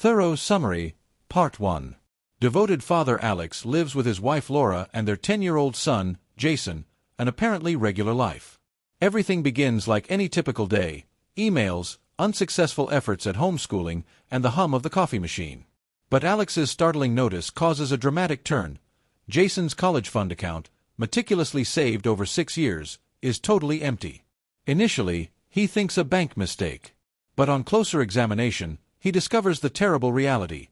Thorough summary, Part 1. Devoted father Alex lives with his wife Laura and their 10-year-old son, Jason, an apparently regular life. Everything begins like any typical day: emails, unsuccessful efforts at homeschooling, and the hum of the coffee machine. But Alex's startling notice causes a dramatic turn. Jason's college fund account, meticulously saved over 6 years, is totally empty. Initially, he thinks a bank mistake. But on closer examination, he discovers the terrible reality.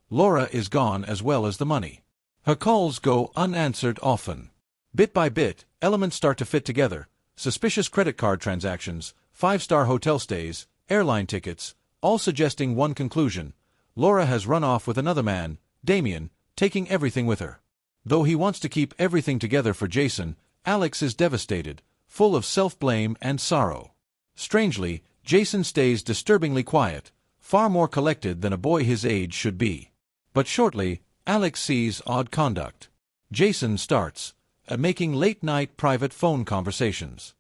Laura is gone as well as the money. Her calls go unanswered often. Bit by bit, elements start to fit together: suspicious credit card transactions, 5-star hotel stays, airline tickets, all suggesting one conclusion: Laura has run off with another man, Damien, taking everything with her. Though he wants to keep everything together for Jason, Alex is devastated, full of self-blame and sorrow. Strangely, Jason stays disturbingly quiet, far more collected than a boy his age should be. But shortly, Alex sees odd conduct. Jason starts making late-night private phone conversations,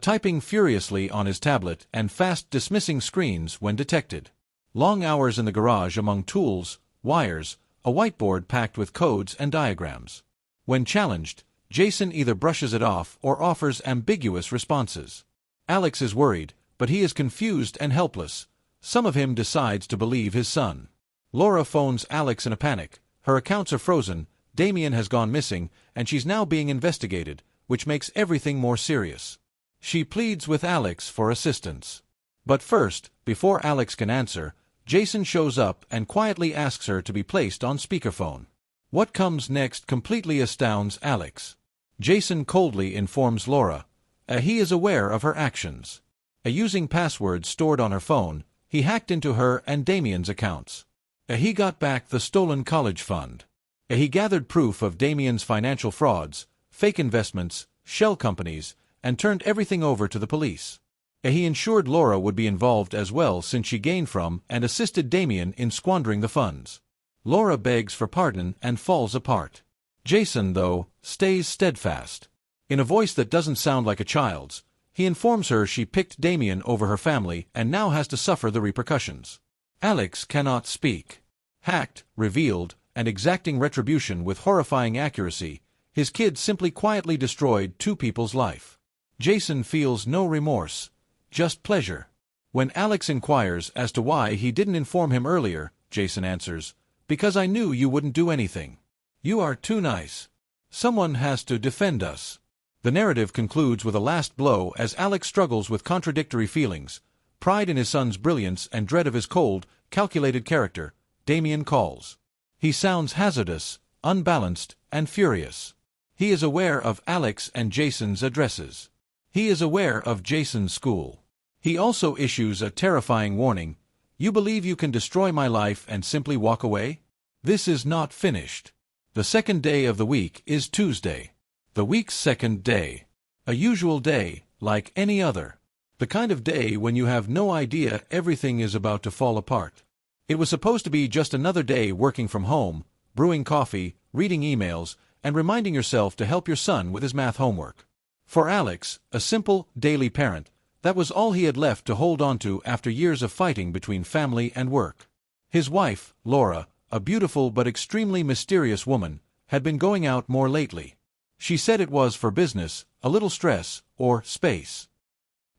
typing furiously on his tablet and fast dismissing screens when detected. Long hours in the garage among tools, wires, a whiteboard packed with codes and diagrams. When challenged, Jason either brushes it off or offers ambiguous responses. Alex is worried, but he is confused and helpless. Some of him decides to believe his son. Laura phones Alex in a panic. Her accounts are frozen, Damien has gone missing, and she's now being investigated, which makes everything more serious. She pleads with Alex for assistance. But first, before Alex can answer, Jason shows up and quietly asks her to be placed on speakerphone. What comes next completely astounds Alex. Jason coldly informs Laura he is aware of her actions. Using passwords stored on her phone, he hacked into her and Damien's accounts. He got back the stolen college fund. He gathered proof of Damien's financial frauds, fake investments, shell companies, and turned everything over to the police. He ensured Laura would be involved as well, since she gained from and assisted Damien in squandering the funds. Laura begs for pardon and falls apart. Jason, though, stays steadfast. In a voice that doesn't sound like a child's, he informs her she picked Damien over her family and now has to suffer the repercussions. Alex cannot speak. Hacked, revealed, and exacting retribution with horrifying accuracy, his kid simply quietly destroyed 2 people's life. Jason feels no remorse, just pleasure. When Alex inquires as to why he didn't inform him earlier, Jason answers, "Because I knew you wouldn't do anything. You are too nice. Someone has to defend us." The narrative concludes with a last blow as Alex struggles with contradictory feelings: pride in his son's brilliance and dread of his cold, calculated character. Damien calls. He sounds hazardous, unbalanced, and furious. He is aware of Alex and Jason's addresses. He is aware of Jason's school. He also issues a terrifying warning: "You believe you can destroy my life and simply walk away? This is not finished." The second day of the week is Tuesday. The week's second day. A usual day, like any other. The kind of day when you have no idea everything is about to fall apart. It was supposed to be just another day working from home, brewing coffee, reading emails, and reminding yourself to help your son with his math homework. For Alex, a simple, daily parent, that was all he had left to hold on to after years of fighting between family and work. His wife, Laura, a beautiful but extremely mysterious woman, had been going out more lately. She said it was for business, a little stress, or space.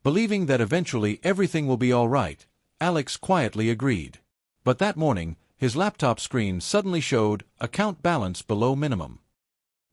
Believing that eventually everything will be all right, Alex quietly agreed. But that morning, his laptop screen suddenly showed account balance below minimum.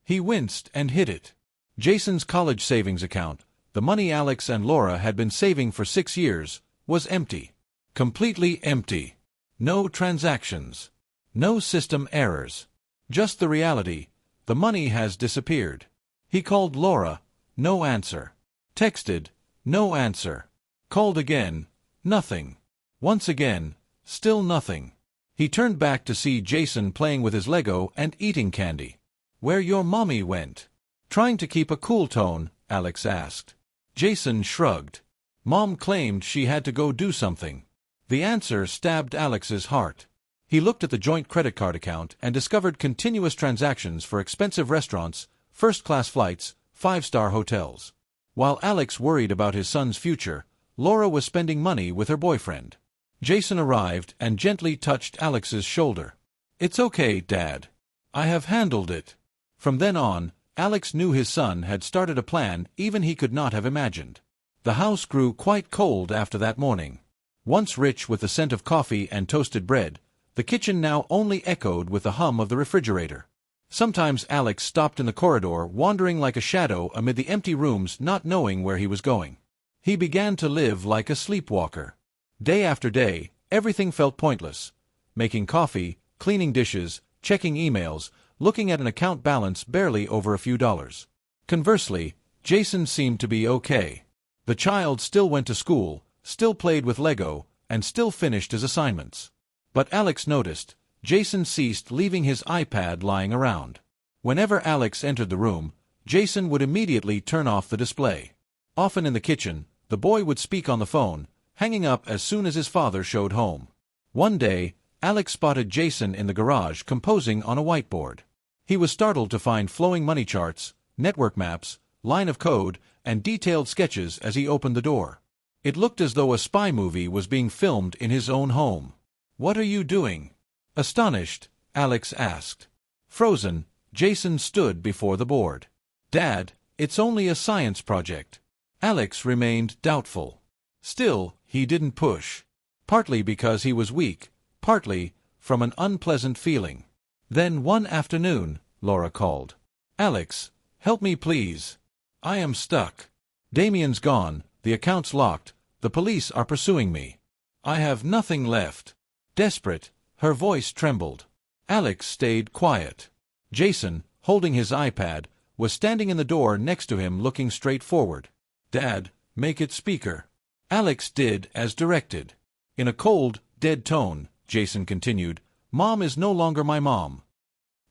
He winced and hid it. Jason's college savings account, the money Alex and Laura had been saving for 6 years, was empty. Completely empty. No transactions. No system errors. Just the reality: the money has disappeared. He called Laura, no answer. Texted, no answer. Called again, nothing. Once again, still nothing. He turned back to see Jason playing with his Lego and eating candy. "Where your mommy went?" Trying to keep a cool tone, Alex asked. Jason shrugged. "Mom claimed she had to go do something." The answer stabbed Alex's heart. He looked at the joint credit card account and discovered continuous transactions for expensive restaurants, first-class flights, 5-star hotels. While Alex worried about his son's future, Laura was spending money with her boyfriend. Jason arrived and gently touched Alex's shoulder. "It's okay, Dad. I have handled it." From then on, Alex knew his son had started a plan even he could not have imagined. The house grew quite cold after that morning. Once rich with the scent of coffee and toasted bread, the kitchen now only echoed with the hum of the refrigerator. Sometimes Alex stopped in the corridor, wandering like a shadow amid the empty rooms, not knowing where he was going. He began to live like a sleepwalker. Day after day, everything felt pointless. Making coffee, cleaning dishes, checking emails, looking at an account balance barely over a few dollars. Conversely, Jason seemed to be okay. The child still went to school, still played with Lego, and still finished his assignments. But Alex noticed, Jason ceased leaving his iPad lying around. Whenever Alex entered the room, Jason would immediately turn off the display. Often in the kitchen, the boy would speak on the phone, hanging up as soon as his father showed home. One day, Alex spotted Jason in the garage composing on a whiteboard. He was startled to find flowing money charts, network maps, line of code, and detailed sketches as he opened the door. It looked as though a spy movie was being filmed in his own home. "What are you doing?" Astonished, Alex asked. Frozen, Jason stood before the board. "Dad, it's only a science project." Alex remained doubtful. Still, he didn't push. Partly because he was weak, partly from an unpleasant feeling. Then one afternoon, Laura called. "Alex, help me please. I am stuck. Damien's gone, the account's locked, the police are pursuing me. I have nothing left." Desperate, her voice trembled. Alex stayed quiet. Jason, holding his iPad, was standing in the door next to him looking straight forward. "Dad, make it speaker." Alex did as directed. In a cold, dead tone, Jason continued, "Mom is no longer my mom.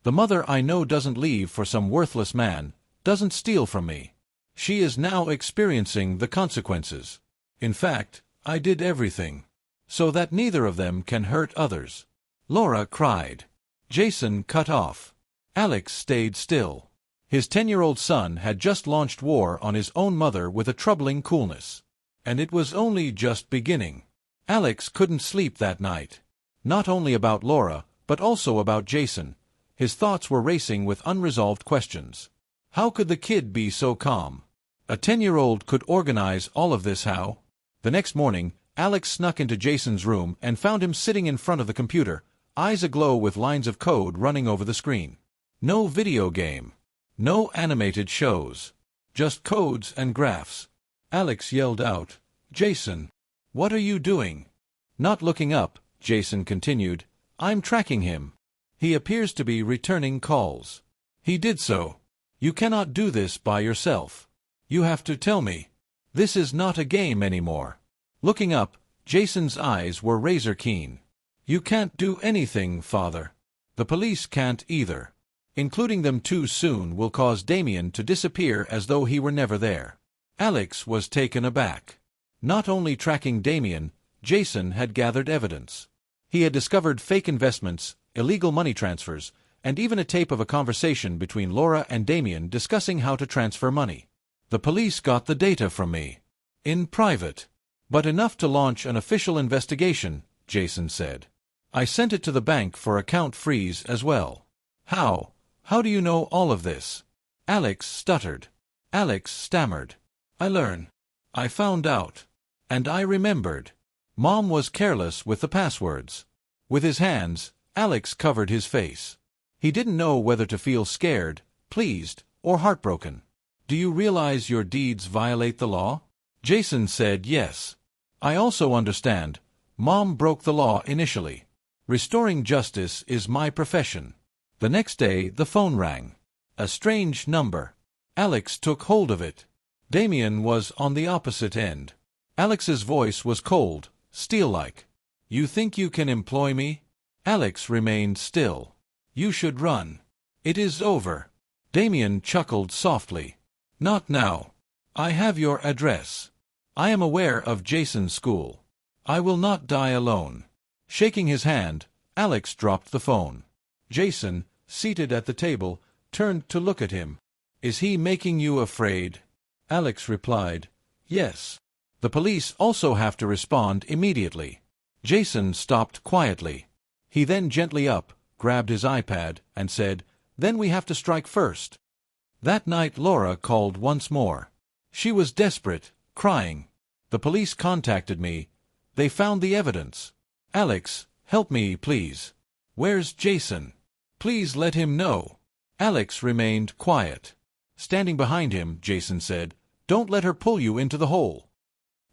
The mother I know doesn't leave for some worthless man, doesn't steal from me. She is now experiencing the consequences. In fact, I did everything so that neither of them can hurt others." Laura cried. Jason cut off. Alex stayed still. His 10-year-old son had just launched war on his own mother with a troubling coolness. And it was only just beginning. Alex couldn't sleep that night. Not only about Laura, but also about Jason. His thoughts were racing with unresolved questions. How could the kid be so calm? A 10-year-old could organize all of this how? The next morning, Alex snuck into Jason's room and found him sitting in front of the computer, eyes aglow with lines of code running over the screen. No video game. No animated shows. Just codes and graphs. Alex yelled out, "Jason, what are you doing?" Not looking up, Jason continued, "I'm tracking him. He appears to be returning calls." "He did so. You cannot do this by yourself. You have to tell me. This is not a game anymore." Looking up, Jason's eyes were razor keen. "You can't do anything, Father. The police can't either. Including them too soon will cause Damien to disappear as though he were never there." Alex was taken aback. Not only tracking Damien, Jason had gathered evidence. He had discovered fake investments, illegal money transfers, and even a tape of a conversation between Laura and Damien discussing how to transfer money. "The police got the data from me. In private. But enough to launch an official investigation," Jason said. "I sent it to the bank for account freeze as well." "How? How do you know all of this?" Alex stuttered. Alex stammered. I found out. And I remembered. Mom was careless with the passwords." With his hands, Alex covered his face. He didn't know whether to feel scared, pleased, or heartbroken. "Do you realize your deeds violate the law?" Jason said yes. "I also understand. Mom broke the law initially. Restoring justice is my profession." The next day, the phone rang. A strange number. Alex took hold of it. Damien was on the opposite end. Alex's voice was cold, steel-like. "You think you can employ me?" Alex remained still. "You should run. It is over." Damien chuckled softly. "Not now. I have your address. I am aware of Jason's school. I will not die alone." Shaking his hand, Alex dropped the phone. Jason, seated at the table, turned to look at him. "Is he making you afraid?" Alex replied, "Yes. The police also have to respond immediately. Jason stopped quietly. He then gently grabbed his iPad, and said, "Then we have to strike first." That night Laura called once more. She was desperate, crying. "The police contacted me. They found the evidence. Alex, help me, please. Where's Jason? Please let him know." Alex remained quiet. Standing behind him, Jason said, "Don't let her pull you into the hole."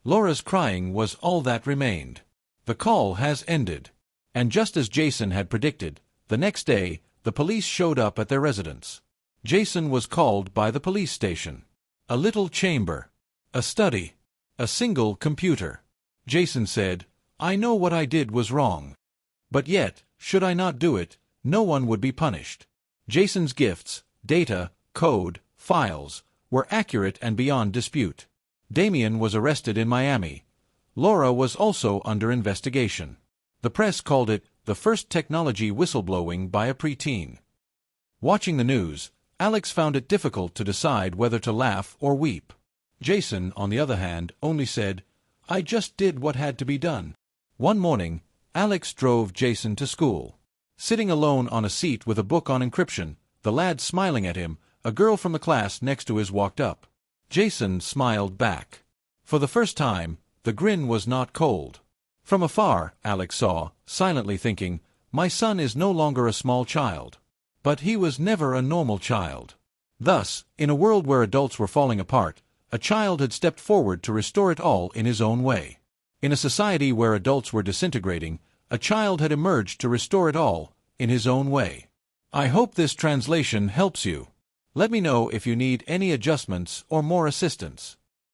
Laura's crying was all that remained. The call has ended. And just as Jason had predicted, the next day, the police showed up at their residence. Jason was called by the police station. A little chamber. A study. A single computer. Jason said, "I know what I did was wrong. But yet, should I not do it, no one would be punished." Jason's gifts, data, code, files, were accurate and beyond dispute. Damien was arrested in Miami. Laura was also under investigation. The press called it the first technology whistleblowing by a preteen. Watching the news, Alex found it difficult to decide whether to laugh or weep. Jason, on the other hand, only said, "I just did what had to be done." One morning, Alex drove Jason to school. Sitting alone on a seat with a book on encryption, the lad smiling at him, a girl from the class next to his walked up. Jason smiled back. For the first time, the grin was not cold. From afar, Alex saw, silently thinking, "My son is no longer a small child." But he was never a normal child. Thus, in a world where adults were falling apart, a child had stepped forward to restore it all in his own way. In a society where adults were disintegrating, a child had emerged to restore it all, in his own way. I hope this translation helps you. Let me know if you need any adjustments or more assistance.